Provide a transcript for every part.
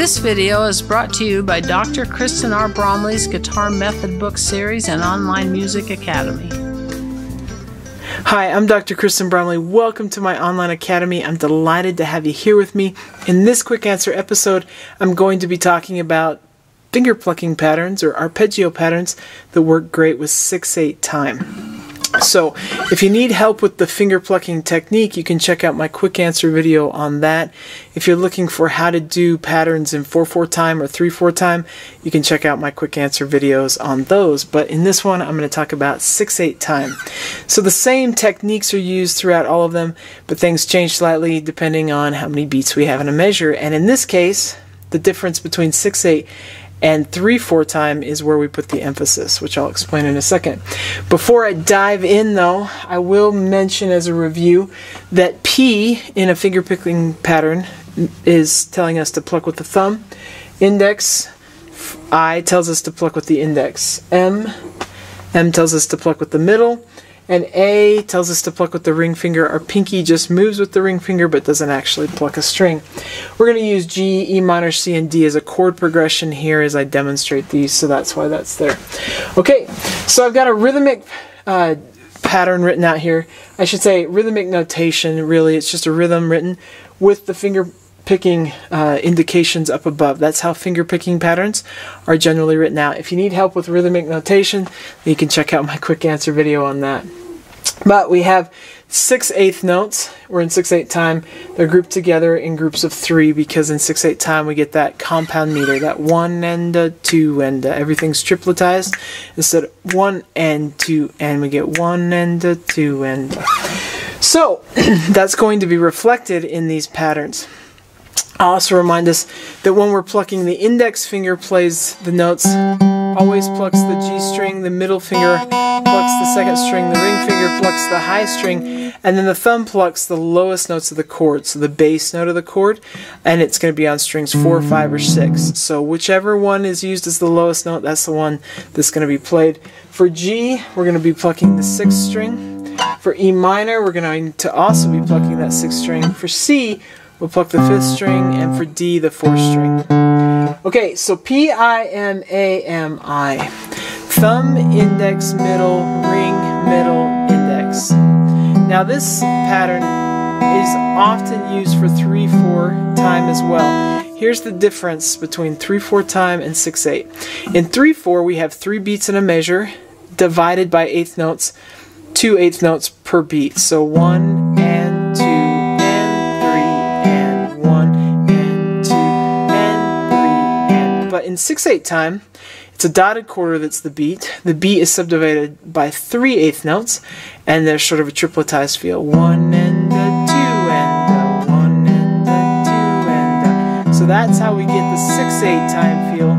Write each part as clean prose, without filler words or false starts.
This video is brought to you by Dr. Kristen R. Bromley's Guitar Method Book Series and Online Music Academy. Hi, I'm Dr. Kristen Bromley. Welcome to my online academy. I'm delighted to have you here with me. In this quick answer episode, I'm going to be talking about finger plucking patterns or arpeggio patterns that work great with 6/8 time. So, if you need help with the finger plucking technique, you can check out my quick answer video on that. If you're looking for how to do patterns in 4/4 time or 3/4 time, you can check out my quick answer videos on those. But in this one, I'm going to talk about 6/8 time. So the same techniques are used throughout all of them, but things change slightly depending on how many beats we have in a measure. And in this case, the difference between 6/8 and 3/4 time is where we put the emphasis, which I'll explain in a second. Before I dive in though, I will mention as a review that P in a finger picking pattern is telling us to pluck with the thumb. Index, I tells us to pluck with the index. M tells us to pluck with the middle. And A tells us to pluck with the ring finger. Our pinky just moves with the ring finger but doesn't actually pluck a string. We're going to use G, E minor, C, and D as a chord progression here as I demonstrate these, so that's why that's there. Okay, so I've got a rhythmic pattern written out here. I should say rhythmic notation, really. It's just a rhythm written with the finger picking indications up above. That's how finger picking patterns are generally written out. If you need help with rhythmic notation, you can check out my quick answer video on that. But we have 6/8 notes. We're in 6/8 time. They're grouped together in groups of 3 because in 6/8 time we get that compound meter, that 1 and a 2 and everything's tripletized. Instead of 1 and 2 and we get 1 and a 2 and so that's going to be reflected in these patterns. I'll also remind us that when we're plucking, the index finger plays the notes, always plucks the G string, the middle finger plucks the second string, the ring finger plucks the high string, and then the thumb plucks the lowest notes of the chord, so the bass note of the chord, and it's going to be on strings 4, 5, or 6. So whichever one is used as the lowest note, that's the one that's going to be played. For G, we're going to be plucking the 6th string. For E minor, we're going to also be plucking that 6th string. For C, we'll pluck the 5th string, and for D, the 4th string. Okay, so P, I, M, A, M, I. Thumb, index, middle, ring, middle, index. Now this pattern is often used for 3/4 time as well. Here's the difference between 3/4 time and 6/8. In 3/4, we have 3 beats in a measure divided by 1/8 notes, 2 1/8 notes per beat. So 1 and 2 and 1 and 2 and 3 and. But in 6/8 time, it's a dotted quarter that's the beat. The beat is subdivided by 3 1/8 notes, and there's sort of a tripletized feel. 1 and a 2 and a 1 and a 2 and a. So that's how we get the 6/8 time feel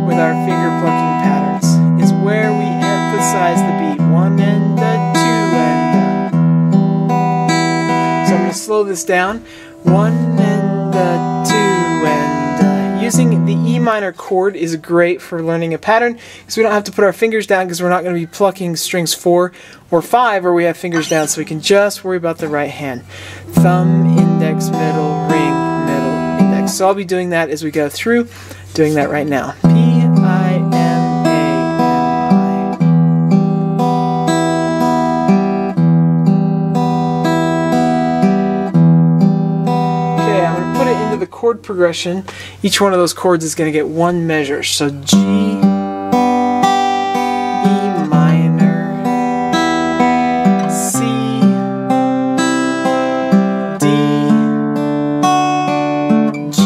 with our finger plucking patterns. Is where we emphasize the beat. 1 and a 2 and a. So I'm going to slow this down. 1 and a 2 and using the E minor chord is great for learning a pattern because we don't have to put our fingers down because we're not going to be plucking strings 4 or 5 where we have fingers down, so we can just worry about the right hand. Thumb, index, middle, ring, middle, index. So I'll be doing that as we go through, doing that right now. P, I, M, A, the chord progression. Each one of those chords is going to get one measure. So G, E minor, C, D, G,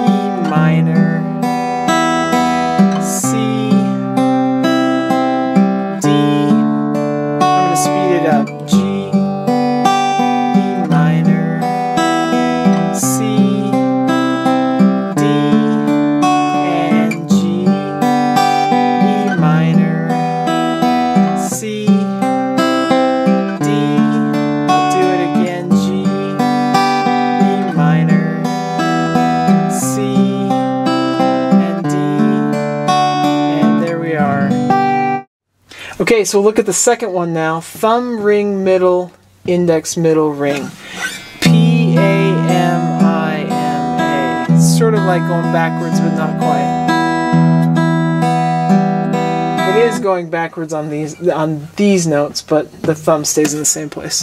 E minor, C, D. I'm going to speed it up. G, Okay, so look at the second one now. Thumb, ring, middle, index, middle, ring. P, A, M, I, M, A. like going backwards, but not quite. It is going backwards on these notes, but the thumb stays in the same place.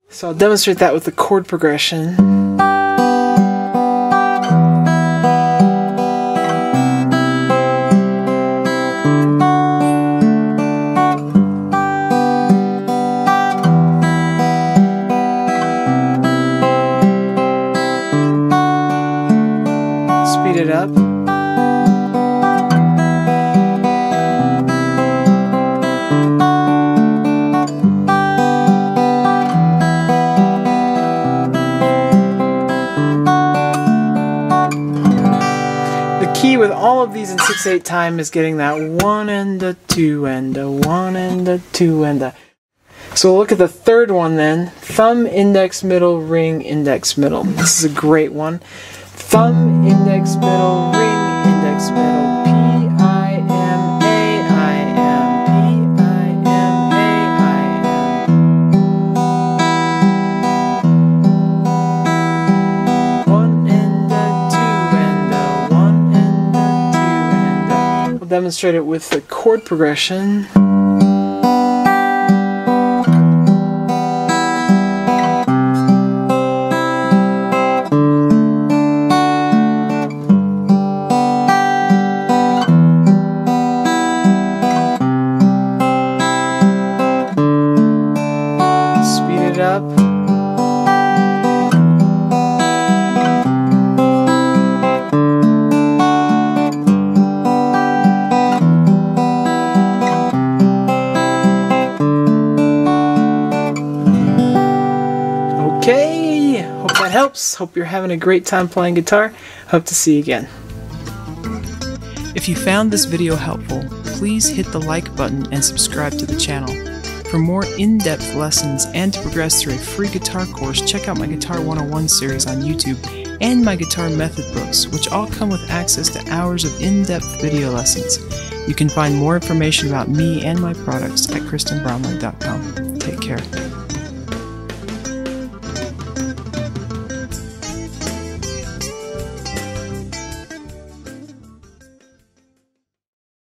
So I'll demonstrate that with the chord progression. Speed it up. Key with all of these in 6/8 time is getting that 1 and a 2 and a 1 and a 2 and a. So we'll look at the third one then. Thumb, index, middle, ring, index, middle. This is a great one. Thumb, index, middle, ring, index, middle. P, I, M, A, I, M. P, I, M, A, I, M. 1 and a 2 and a 1 and a 2 and a. We'll demonstrate it with the chord progression. Up. Okay, hope that helps. Hope you're having a great time playing guitar. Hope to see you again. If you found this video helpful, please hit the like button and subscribe to the channel. For more in-depth lessons and to progress through a free guitar course, check out my Guitar 101 series on YouTube and my guitar method books, which all come with access to hours of in-depth video lessons. You can find more information about me and my products at kristenbromley.com. Take care.